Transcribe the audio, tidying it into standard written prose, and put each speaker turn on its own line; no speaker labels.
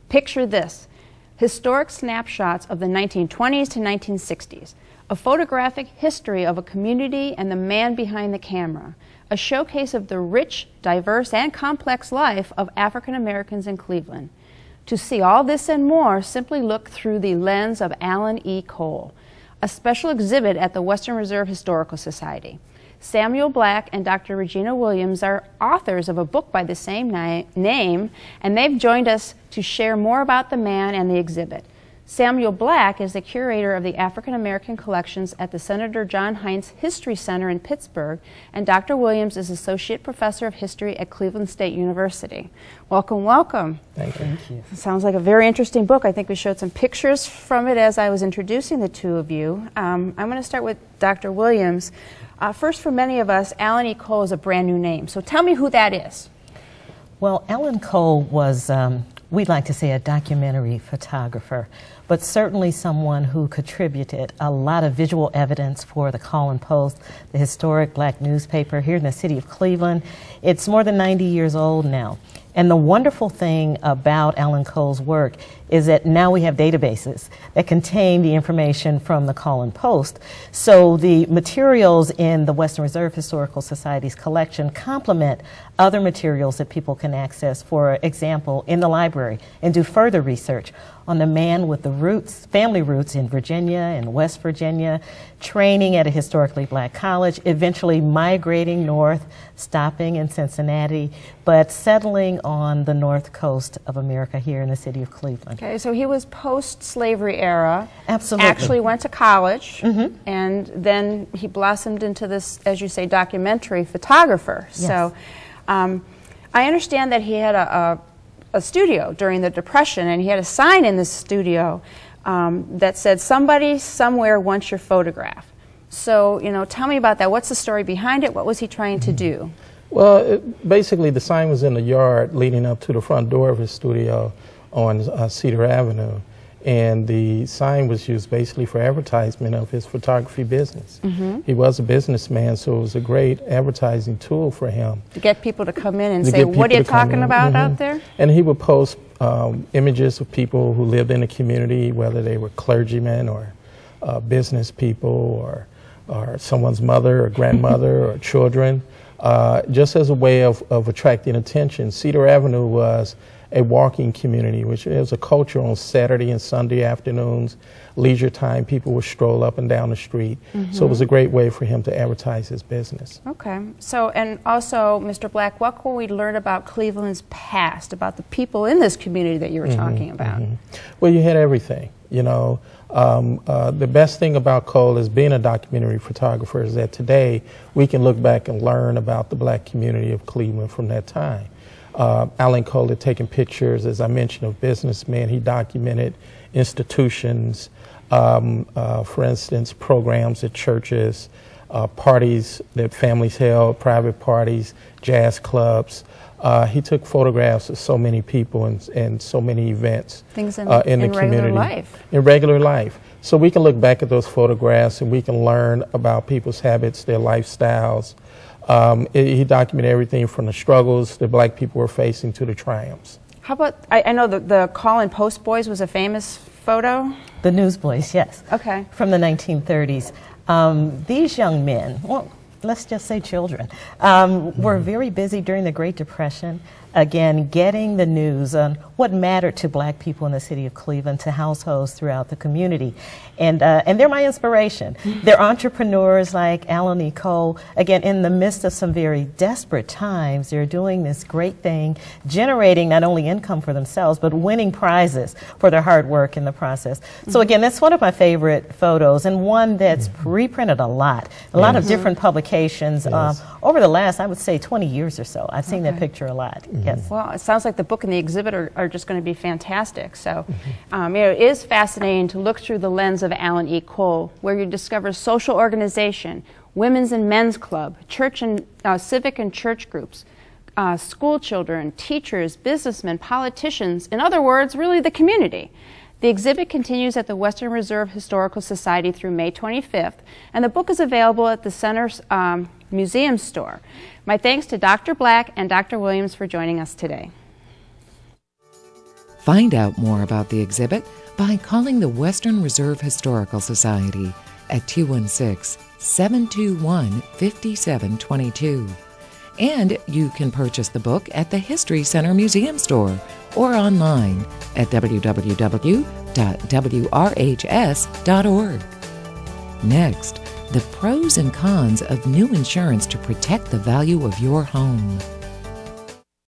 Picture this: historic snapshots of the 1920s to 1960s, a photographic history of a community and the man behind the camera, a showcase of the rich, diverse, and complex life of African Americans in Cleveland. To see all this and more, simply look through the lens of Alan E. Cole, a special exhibit at the Western Reserve Historical Society. Samuel Black and Dr. Regina Williams are authors of a book by the same name, and they've joined us to share more about the man and the exhibit. Samuel Black is the curator of the African American collections at the Senator John Heinz History Center in Pittsburgh, and Dr. Williams is Associate Professor of History at Cleveland State University. Welcome, welcome.
Thank you.
Sounds like a very interesting book. I think we showed some pictures from it as I was introducing the two of you. I'm going to start with Dr. Williams. First, for many of us, Alan E. Cole is a brand new name. So tell me who that is.
Well, Alan Cole was, we'd like to say, a documentary photographer, but certainly someone who contributed a lot of visual evidence for the Call and Post, the historic black newspaper here in the city of Cleveland. It's more than 90 years old now. And the wonderful thing about Alan Cole's work is that now we have databases that contain the information from the Call and Post. So the materials in the Western Reserve Historical Society's collection complement other materials that people can access, for example, in the library, and do further research on the man with the roots, family roots in Virginia and West Virginia, training at a historically black college, eventually migrating north, stopping in Cincinnati, but settling on the north coast of America here in the city of Cleveland.
Okay, so he was post-slavery era.
Absolutely.
Actually went to college, and then he blossomed into this, as you say, documentary photographer.
Yes.
So I understand that he had a studio during the Depression, and he had a sign in this studio that said, "Somebody somewhere wants your photograph." So, you know, tell me about that. What's the story behind it? What was he trying to do?
Well, basically the sign was in the yard leading up to the front door of his studio on Cedar Avenue, and the sign was used basically for advertisement of his photography business. He was a businessman, so it was a great advertising tool for him.
To get people to come in and say, "What are you talking about out there?"
And he would post images of people who lived in the community, whether they were clergymen or business people or someone's mother or grandmother or children, just as a way of attracting attention. Cedar Avenue was a walking community, which is a culture on Saturday and Sunday afternoons, leisure time. People would stroll up and down the street. So it was a great way for him to advertise his business.
Okay. So, and also, Mr. Black, what can we learn about Cleveland's past, about the people in this community that you were talking about?
Well, you had everything. You know, the best thing about Cole as being a documentary photographer is that today we can look back and learn about the black community of Cleveland from that time. Alan Cole had taken pictures, as I mentioned, of businessmen. He documented institutions, for instance, programs at churches, parties that families held, private parties, jazz clubs. He took photographs of so many people and so many events in the community.
Regular life.
In regular life. So we can look back at those photographs and we can learn about people's habits, their lifestyles. He documented everything from the struggles that black people were facing to the triumphs.
How about, I know the Call and Post Boys was a famous photo?
The Newsboys, yes.
Okay.
From the 1930s. These young men, well, let's just say children, were very busy during the Great Depression, again, getting the news on what mattered to black people in the city of Cleveland, to households throughout the community. And they're my inspiration. They're entrepreneurs like Alan E. Cole. Again, in the midst of some very desperate times, they're doing this great thing, generating not only income for themselves, but winning prizes for their hard work in the process. So again, that's one of my favorite photos, and one that's reprinted a lot of different publications over the last, I would say, 20 years or so. I've seen that picture a lot. Yes.
Well, it sounds like the book and the exhibit are just going to be fantastic. So, you know, it is fascinating to look through the lens of Alan E. Cole, where you discover social organization, women's and men's club, church and civic and church groups, school children, teachers, businessmen, politicians, in other words, really the community. The exhibit continues at the Western Reserve Historical Society through May 25th, and the book is available at the Center's museum store. My thanks to Dr. Black and Dr. Williams for joining us today.
Find out more about the exhibit by calling the Western Reserve Historical Society at 216-721-5722. And you can purchase the book at the History Center Museum Store or online at www.wrhs.org. Next, the pros and cons of new insurance to protect the value of your home.